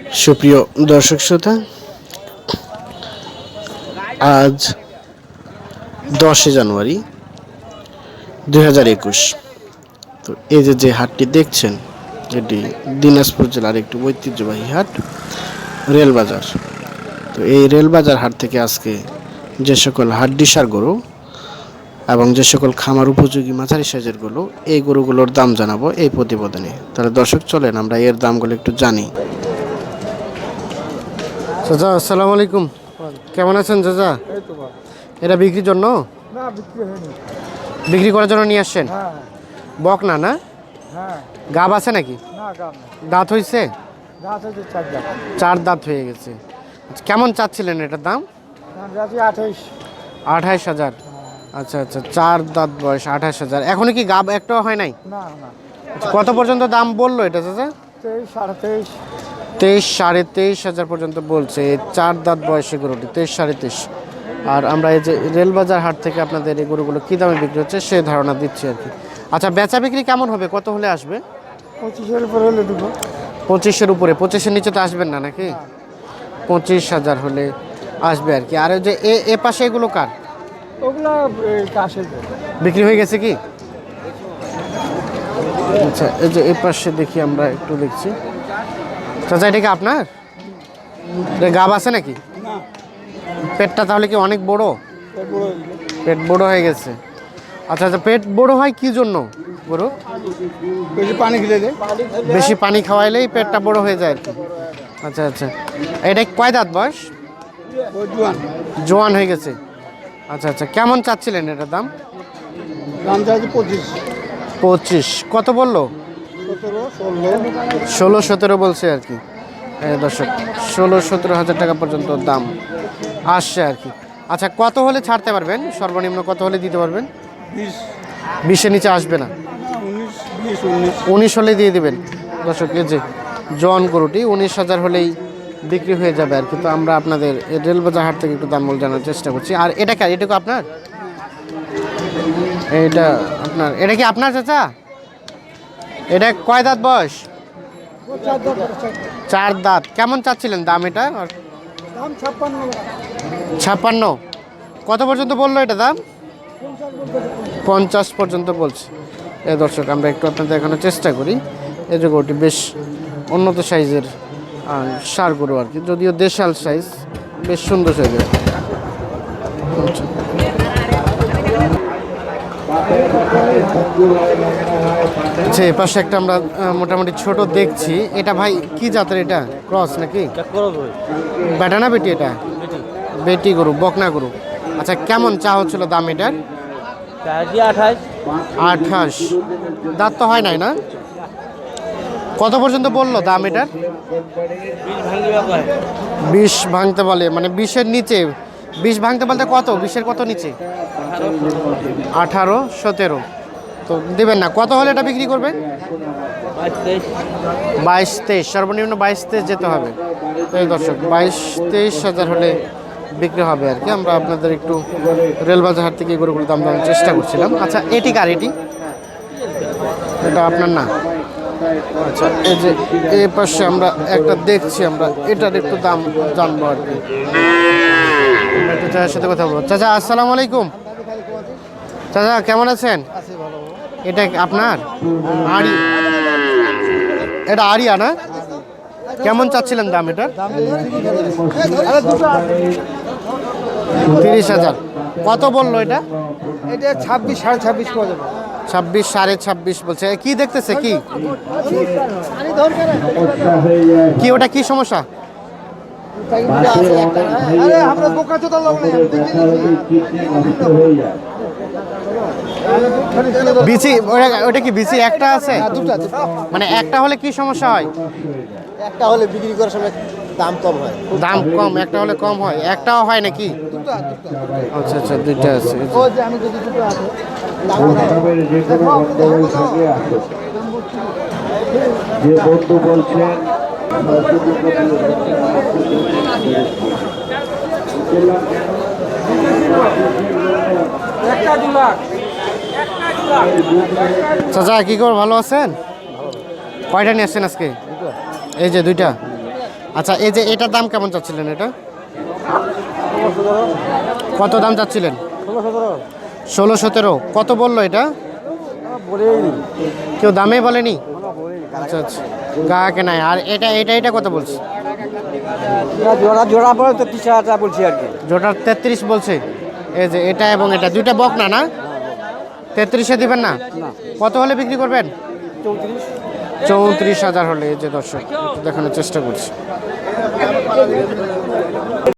সুপ্রিয় দর্শক শ্রোতা, আজ 10 জানুয়ারি 2021। তো এই যে হাটটি দেখছেন, এটি দিনাজপুর জেলার একটি ঐতিহ্যবাহী হাট, রেলবাজার। তো এই রেলবাজার হাট থেকে আজকে যে সকল হাড্ডিসার গরু এবং যে সকল খামার উপযোগী মাঝারি সাইজের গরু, এই গরুগুলোর দাম জানাবো এই প্রতিবেদনে। তাহলে দর্শক চলেন আমরা এর দামগুলো একটু জানি। চাচা আসসালামু আলাইকুম, কেমন আছেন চাচা? এটা বিক্রির জন্য? না, বিক্রি হয়নি। বিক্রি করার জন্য নিয়ে আসছেন? হ্যাঁ বক না? না হ্যাঁ। গাব আছে নাকি? না, গাব না। দাঁত হইছে? গাছ হচ্ছে 4 দাঁত। 4 দাঁত হয়ে গেছে। আচ্ছা, কেমন চাচ্ছিলেন এটার দাম? দাম যাচ্ছে 28। 28,000। আচ্ছা আচ্ছা, 4 দাঁত বয়স, 28,000। এখনো কি গাব একটাও হয় নাই? না না। আচ্ছা, কত পর্যন্ত দাম বললো এটা চাচা? 23, 23.5। 23-23,500 পর্যন্ত বলছে এই 4 দাঁত বয়সী গরুটি, 23-23,500। আর আমরা এই যে রেলবাজার হাট থেকে আপনাদের এই গরুগুলো কী দামে বিক্রি হচ্ছে সে ধারণা দিচ্ছি আর কি। আচ্ছা, বেচা বিক্রি কেমন হবে? কত হলে আসবে? 25-এর উপরে হলে দেবো। 25-এর উপরে? 25-এর নিচে তো আসবেন না নাকি? 25,000 হলে আসবে আর কি। আর ওই যে এ পাশে এগুলো কার? ওগুলা কাশের বিক্রি হয়ে গেছে কি? আচ্ছা, এই যে এ পাশে দেখি, আমরা একটু দেখছি। চাচা এটা কি আপনার? এটা গাব আছে নাকি? না। পেটটা তাহলে কি অনেক বড়? বড় পেট বড় হয়ে গেছে। আচ্ছা আচ্ছা, পেট বড় হয় কি জন্য গরু? বেশি পানি খেলে দেয়। বেশি পানি খাওয়াইলেই পেটটা বড় হয়ে যায় আর কি। আচ্ছা আচ্ছা, এটা কয় দাঁত বয়স? জোয়ান। জোয়ান হয়ে গেছে। আচ্ছা আচ্ছা, কেমন চাচ্ছিলেন এটার দাম? দাম চাইছে 25। 25 কত বললো? 17, 16। 16-17 বলছে আর কি। দর্শক, 16-17 হাজার টাকা পর্যন্ত দাম আসছে আর কি। আচ্ছা, কত হলে ছাড়তে পারবেন? সর্বনিম্ন কত হলে দিতে পারবেন? 20। 20-এর নিচে আসবে না? 19, 20, 19। 19 হলেই দিয়ে দেবেন। দর্শক, এই যে জন গরুটি 19,000 হলেই বিক্রি হয়ে যাবে আর কি। তো আমরা আপনাদের এই রেলবাজার হাট থেকে একটু দামমূল জানার চেষ্টা করছি। আর এটা কি? এটুকু আপনার? এটা আপনার? এটা কি আপনার চাচা? এটা কয় দাঁত বয়স? 4 দাঁত। কেমন চাচ্ছিলেন দাম এটা? দাম 56। 56 কত পর্যন্ত বললো এটা দাম? 50 পর্যন্ত বলছে। এই দর্শক, আমরা একটু আপনাদের দেখানোর চেষ্টা করি। এই যে গরুটি বেশ উন্নত সাইজের ষাঁড় গরু আর কি, যদিও দেশাল সাইজ, বেশ সুন্দর সাইজের। আচ্ছা, এ পাশে একটা আমরা মোটামুটি ছোট দেখছি। এটা ভাই কি জাতের? এটা ক্রস নাকি? বেটা না বেটি? এটা বেটি গরু, বকনা গরু। আচ্ছা, কেমন চা হচ্ছিল দাম এটার? 28। দাঁত তো হয় নাই না? কত পর্যন্ত বললো দাম এটার? 20 ভাঙতে বলে, মানে 20-এর নিচে? 20 ভাঙতে বলতে কত? 20-এর কত নিচে? 18-17 তো দেবেন না? কত হলে এটা বিক্রি করবেন? 22-23, সর্বনিম্ন 22-23 যেতে হবে। এই দর্শক, 22-23 হাজার হলে বিক্রি হবে আর কি। আমরা আপনাদের একটু রেলবাজার হাট থেকে গরুগুলোর দাম জানার চেষ্টা করছিলাম। আচ্ছা, এটি কার? এটি এটা আপনার না? আচ্ছা, এই যে এই পাশে আমরা একটা দেখছি, আমরা এটার একটু দাম জানবো আর কি। একটু চাচার সাথে কথা বলবো। চাচা আসসালামু আলাইকুম। চাচা কেমন আছেন? এটা আপনার আড়ি? এটা আড়িয়া না? কেমন চাচ্ছিলেন দাম এটা? 30,000 কত বললো এটা? এটা 26, 26.5 করে দেবো। 26, 26.5 বলছে। কি দেখতেছে? কি কি ওটা কি সমস্যা? আরে আমরা বোকা চোদা লোক নাই। বিসি? ওটা কি বিসি একটা আছে? দুটা। মানে একটা হলে কি সমস্যা হয়? একটা হলে বিক্রি করার সময় দাম কম হয়। দাম কম? একটা হলে কম হয়? একটাও হয় নাকি? দুটা। আচ্ছা আচ্ছা, দুইটা আছে। ও যে আমি যদি দুটো আছে যে বন্ধু বলছেন চাচা কি খবর, ভালো আছেন? কয়টা নিয়ে আসছেন আজকে? এই যে দুইটা। আচ্ছা, এই যে এটার দাম কেমন চাচ্ছিলেন? এটা কত দাম চাচ্ছিলেন? 16-17। কত বললো এটা? কেউ দামে বলেনি? আচ্ছা আচ্ছা, গাকে নাই। আর এটা কত বলছে? জোড়া পরে তো 30,000 বলছি আর কি। জোটার 33 বলছে। এই যে এটা এবং এটা দুইটা বক না, না 33-এ দিবেন না? কত হলে বিক্রি করবেন? 34,000 হলে। এই যে দর্শক, একটু দেখানোর চেষ্টা করছি।